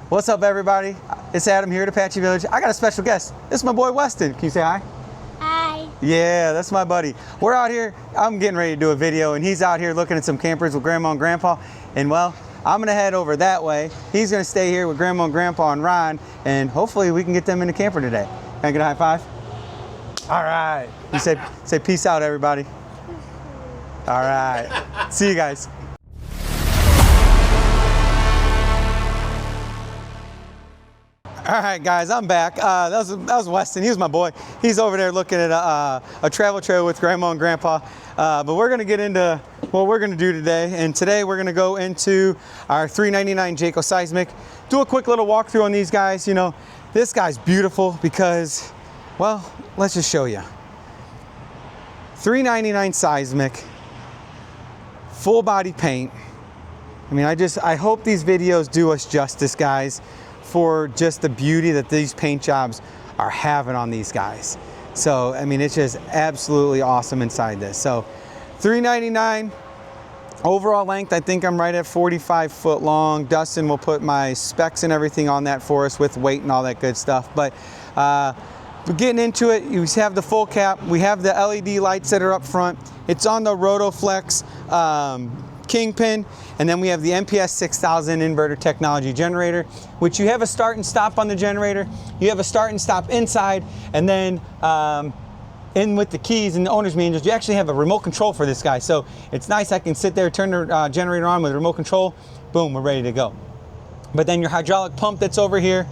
What's up, everybody? It's Adam here at Apache Village. I got a special guest. This is my boy Weston. Can you say hi? Hi. Yeah, that's my buddy. We're out here. I'm getting ready to do a video, and he's out here looking at some campers with Grandma and Grandpa. And well, I'm gonna head over that way. He's gonna stay here with Grandma and Grandpa and Ron, and hopefully we can get them in the camper today. Can I get a high five? All right. You say peace out, everybody. All right. See you guys. All right, guys, I'm back. That was Weston. He was my boy. He's over there looking at a travel trailer with Grandma and Grandpa. But we're going to get into what we're going to do today. And today we're going to go into our $399 Jayco Seismic. Do a quick little walkthrough on these guys. You know, this guy's beautiful because, well, let's just show you. $399 Seismic, full body paint. I mean, I hope these videos do us justice, guys, for just the beauty that these paint jobs are having on these guys. So, I mean, it's just absolutely awesome inside this. So, $399 overall length. I think I'm right at 45 foot long. Dustin will put my specs and everything on that for us with weight and all that good stuff. But we're getting into it. You have the full cap. We have the LED lights that are up front. It's on the Rotoflex Kingpin, and then we have the MPS 6000 inverter technology generator, which you have a start and stop on the generator. You have a start and stop inside, and then in with the keys and the owner's manuals, you actually have a remote control for this guy. So it's nice. I can sit there, turn the generator on with a remote control. Boom, we're ready to go. But then your hydraulic pump that's over here,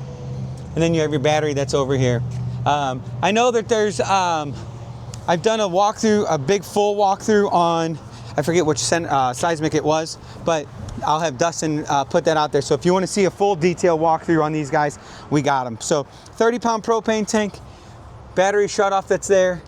and then you have your battery that's over here. I know that there's, I've done a walkthrough, a big full walkthrough on, I forget which Seismic it was, but I'll have Dustin put that out there. So if you want to see a full detail walkthrough on these guys, we got them. So 30-pound propane tank, battery shutoff that's there,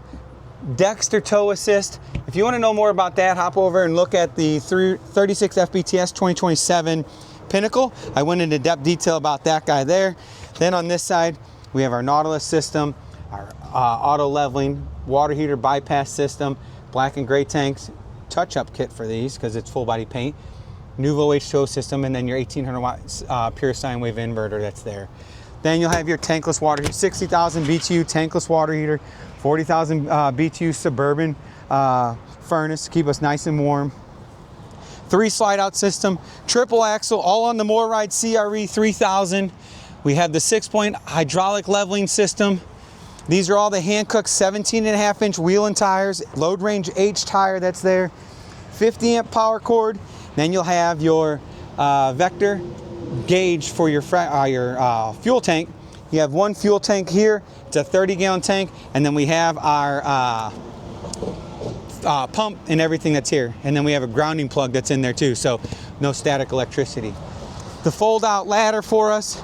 Dexter tow assist. If you want to know more about that, hop over and look at the 36 FBTS 2027 Pinnacle. I went into depth detail about that guy there. Then on this side, we have our Nautilus system, our auto leveling, water heater bypass system, black and gray tanks, touch-up kit for these because it's full body paint, Nuvo H2O system, and then your 1800 watt pure sine wave inverter that's there. Then you'll have your tankless water heater, 60,000 BTU tankless water heater, 40,000 BTU suburban furnace to keep us nice and warm. 3 slide out system, triple axle, all on the MoreRide CRE 3000. We have the 6-point hydraulic leveling system. These are all the Hankook 17.5-inch wheel and tires, load range H tire that's there, 50 amp power cord. Then you'll have your vector gauge for your fuel tank. You have one fuel tank here. It's a 30-gallon tank, and then we have our pump and everything that's here. And then we have a grounding plug that's in there too, so no static electricity. The fold-out ladder for us.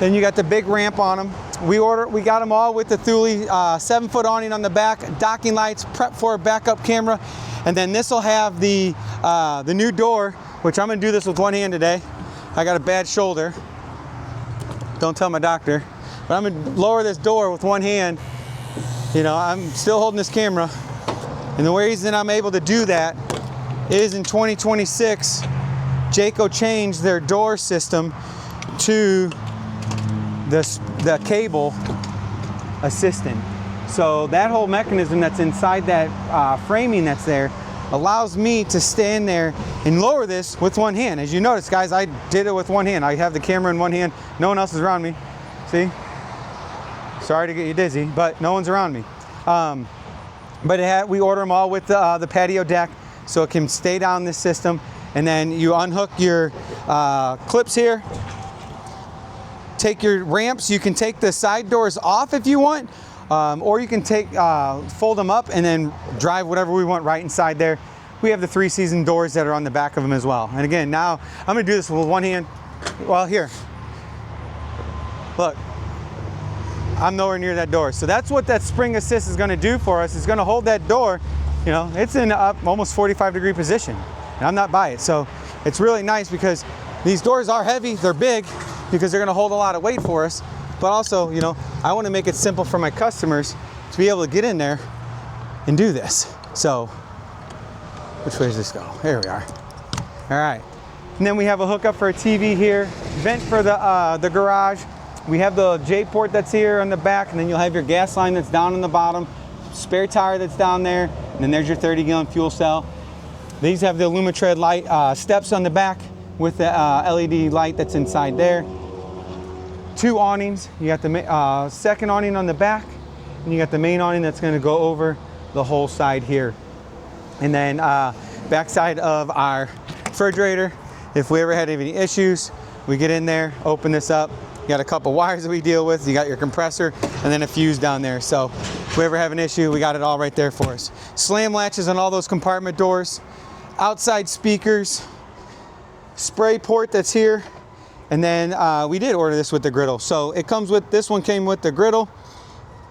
Then you got the big ramp on them. We got them all with the Thule 7-foot awning on the back, docking lights, prep for a backup camera, and then this will have the new door, which I'm gonna do this with one hand today. I got a bad shoulder. Don't tell my doctor. But I'm gonna lower this door with one hand. You know, I'm still holding this camera. And the reason I'm able to do that is in 2026, Jayco changed their door system to the cable assistant. So that whole mechanism that's inside that framing that's there allows me to stand there and lower this with one hand. As you notice, guys, I did it with one hand. I have the camera in one hand. No one else is around me. See? Sorry to get you dizzy, but no one's around me. But we order them all with the patio deck, so it can stay down this system. And then you unhook your clips here. Take your ramps. You can take the side doors off if you want, or you can fold them up and then drive whatever we want right inside there. We have the 3-season doors that are on the back of them as well. And again, now I'm gonna do this with one hand. Well, here, look, I'm nowhere near that door. So that's what that spring assist is gonna do for us. It's gonna hold that door, you know, it's in up almost 45-degree position, and I'm not by it. So it's really nice because these doors are heavy, they're big, because they're gonna hold a lot of weight for us. But also, you know, I wanna make it simple for my customers to be able to get in there and do this. So, which way does this go? There we are. All right. And then we have a hookup for a TV here. vent for the garage. We have the J port that's here on the back, and then you'll have your gas line that's down on the bottom, spare tire that's down there, and then there's your 30-gallon fuel cell. These have the Lumitread light steps on the back with the LED light that's inside there. 2 awnings. You got the second awning on the back, and you got the main awning that's going to go over the whole side here. And then back side of our refrigerator, if we ever had any issues, we get in there, open this up. You got a couple wires that we deal with. You got your compressor and then a fuse down there. So if we ever have an issue, we got it all right there for us. Slam latches on all those compartment doors. Outside speakers. Spray port that's here. And then we did order this with the griddle. So it comes with, this one came with the griddle.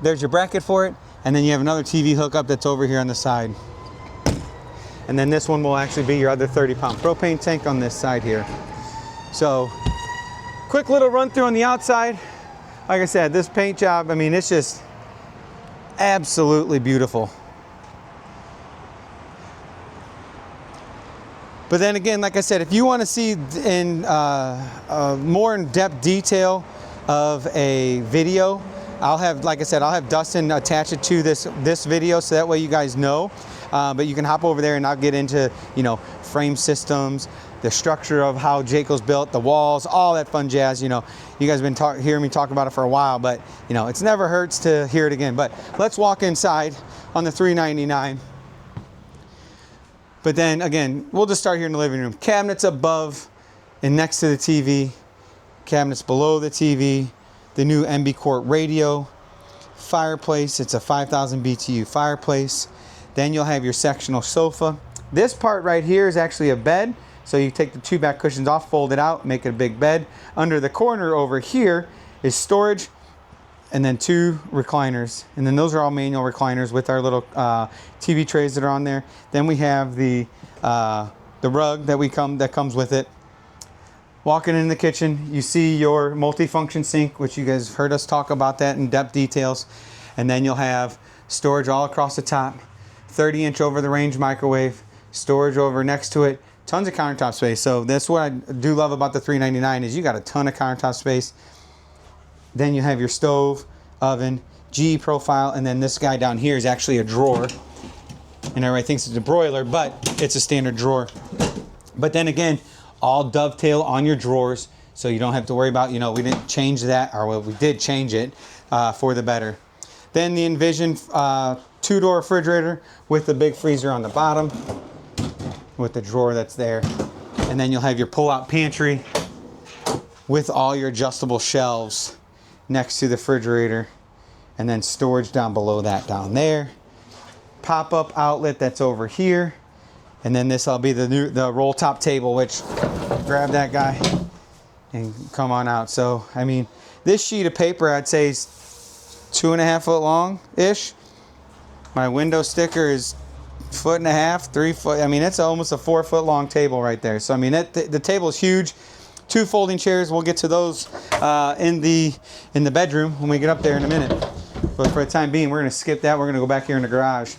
There's your bracket for it. And then you have another TV hookup that's over here on the side. And then this one will actually be your other 30-pound propane tank on this side here. So quick little run through on the outside. Like I said, this paint job, I mean, it's just absolutely beautiful. But then again, like I said, if you want to see in more in-depth detail of a video, I'll have, like I said, I'll have Dustin attach it to this video, so that way you guys know. But you can hop over there and I'll get into, you know, frame systems, the structure of how Jayco's built, the walls, all that fun jazz. You know, you guys have been hearing me talk about it for a while, but you know, it's never hurts to hear it again. But let's walk inside on the 399. But then again, we'll just start here in the living room. Cabinets above and next to the TV, cabinets below the TV, the new MB Court radio, fireplace. It's a 5,000 BTU fireplace. Then you'll have your sectional sofa. This part right here is actually a bed. So you take the 2 back cushions off, fold it out, make it a big bed. Under the corner over here is storage, and then 2 recliners. And then those are all manual recliners with our little TV trays that are on there. Then we have the rug that comes with it. Walking in the kitchen, you see your multifunction sink, which you guys heard us talk about that in depth details. And then you'll have storage all across the top, 30-inch over the range microwave, storage over next to it, tons of countertop space. So that's what I do love about the 399 is you got a ton of countertop space. Then you have your stove, oven, GE profile, and then this guy down here is actually a drawer. And everybody thinks it's a broiler, but it's a standard drawer. But then again, all dovetail on your drawers, so you don't have to worry about, you know, we didn't change that, or well, we did change it for the better. Then the Envision 2-door refrigerator with the big freezer on the bottom with the drawer that's there. And then you'll have your pull-out pantry with all your adjustable shelves next to the refrigerator, and then storage down below that down there. Pop-up outlet that's over here. And then this will be the roll top table, which grab that guy and come on out. So, I mean, this sheet of paper I'd say is 2.5 foot long-ish. My window sticker is 1.5 feet, 3 foot. I mean, it's almost a 4 foot long table right there. So, I mean, the table is huge. 2 folding chairs. We'll get to those in the bedroom when we get up there in a minute. But for the time being, we're going to skip that. We're going to go back here in the garage.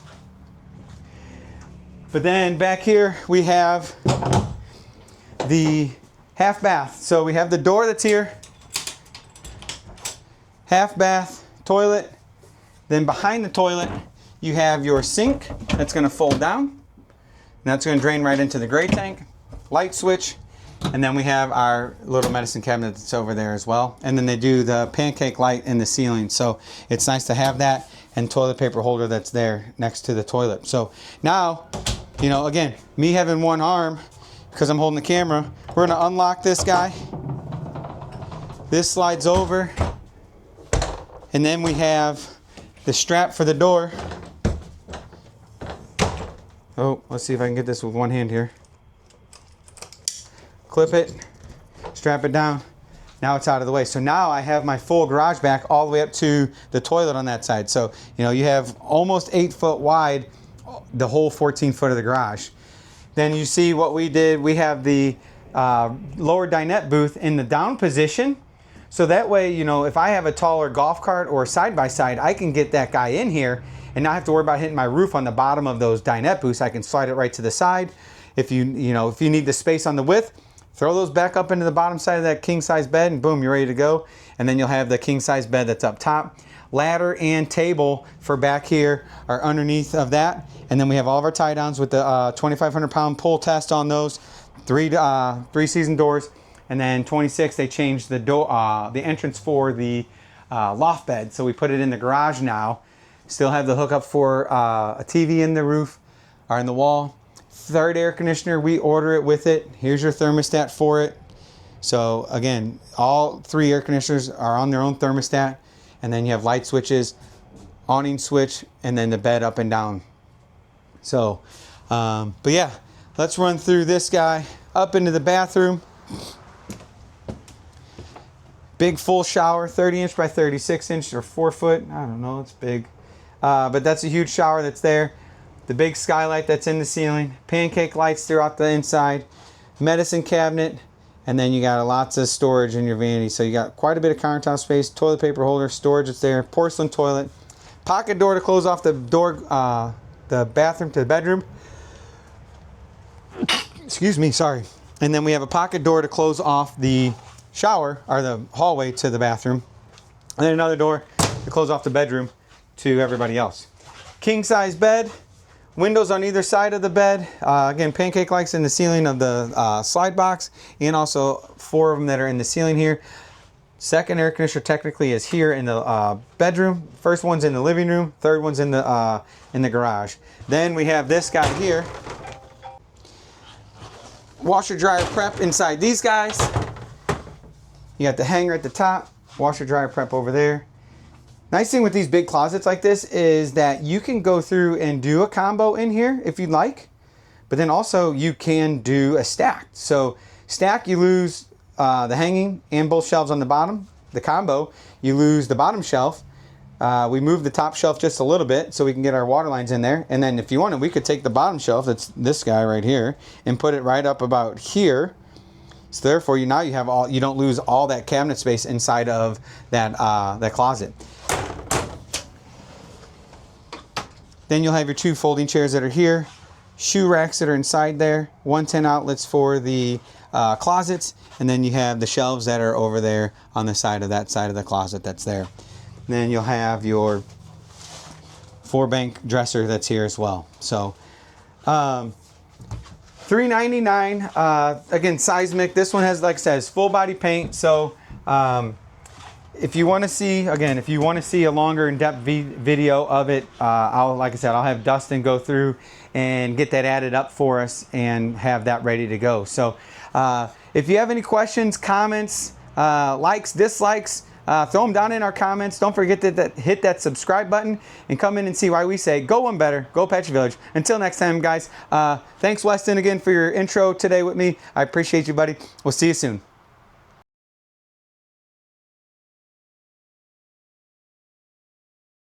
But then back here we have the half bath. So we have the door that's here, half bath, toilet. Then behind the toilet you have your sink that's going to fold down. And that's going to drain right into the gray tank. Light switch. And then we have our little medicine cabinet that's over there as well. And then they do the pancake light in the ceiling. So it's nice to have that, and toilet paper holder that's there next to the toilet. So now, you know, again, me having one arm because I'm holding the camera, we're going to unlock this guy. This slides over. And then we have the strap for the door. Oh, let's see if I can get this with one hand here. Clip it, strap it down. Now it's out of the way. So now I have my full garage back all the way up to the toilet on that side. So, you know, you have almost 8 foot wide, the whole 14 foot of the garage. Then you see what we did. We have the lower dinette booth in the down position. So that way, you know, if I have a taller golf cart or side-by-side, I can get that guy in here and not have to worry about hitting my roof on the bottom of those dinette booths. I can slide it right to the side. If you need the space on the width, throw those back up into the bottom side of that king size bed, and boom, you're ready to go. And then you'll have the king size bed that's up top. Ladder and table for back here are underneath of that. And then we have all of our tie downs with the 2,500 pound pull test on those. Three season doors. And then 26, they changed the door, the entrance for the loft bed. So we put it in the garage now. Still have the hookup for a TV in the roof or in the wall. Third air conditioner, we order it with it. Here's your thermostat for it. So again, all 3 air conditioners are on their own thermostat. And then you have light switches, awning switch, and then the bed up and down. So, but yeah, let's run through this guy up into the bathroom. Big full shower, 30-inch by 36-inch or 4 foot. I don't know, it's big. But that's a huge shower that's there. The big skylight that's in the ceiling. Pancake lights throughout the inside. Medicine cabinet. And then you got lots of storage in your vanity. So you got quite a bit of countertop space. Toilet paper holder, storage that's there. Porcelain toilet. Pocket door to close off the door, the bathroom to the bedroom. Excuse me, sorry. And then we have a pocket door to close off the shower or the hallway to the bathroom. And then another door to close off the bedroom to everybody else. King size bed. Windows on either side of the bed. Again, pancake lights in the ceiling of the slide box, and also 4 of them that are in the ceiling here. Second air conditioner technically is here in the bedroom. First one's in the living room. Third one's in the garage. Then we have this guy here. Washer dryer prep inside these guys. You got the hanger at the top. Washer dryer prep over there. Nice thing with these big closets like this is that you can go through and do a combo in here if you'd like, but then also you can do a stack. So stack, you lose the hanging and both shelves on the bottom. The combo, you lose the bottom shelf. We moved the top shelf just a little bit so we can get our water lines in there. And then if you wanted, we could take the bottom shelf, that's this guy right here, and put it right up about here. So therefore, you have all, you don't lose all that cabinet space inside of that that closet. Then you'll have your 2 folding chairs that are here, shoe racks that are inside there, 110 outlets for the closets, and then you have the shelves that are over there on the side of that side of the closet that's there. And then you'll have your 4-bank dresser that's here as well. So $399. Again, Seismic. This one has, like I said, full body paint. So if you want to see, again, if you want to see a longer in-depth video of it, like I said, I'll have Dustin go through and get that added up for us and have that ready to go. So if you have any questions, comments, likes, dislikes, throw them down in our comments. Don't forget to hit that subscribe button and come in and see why we say go one better, go Apache Village. Until next time, guys, thanks Weston again for your intro today with me. I appreciate you, buddy. We'll see you soon.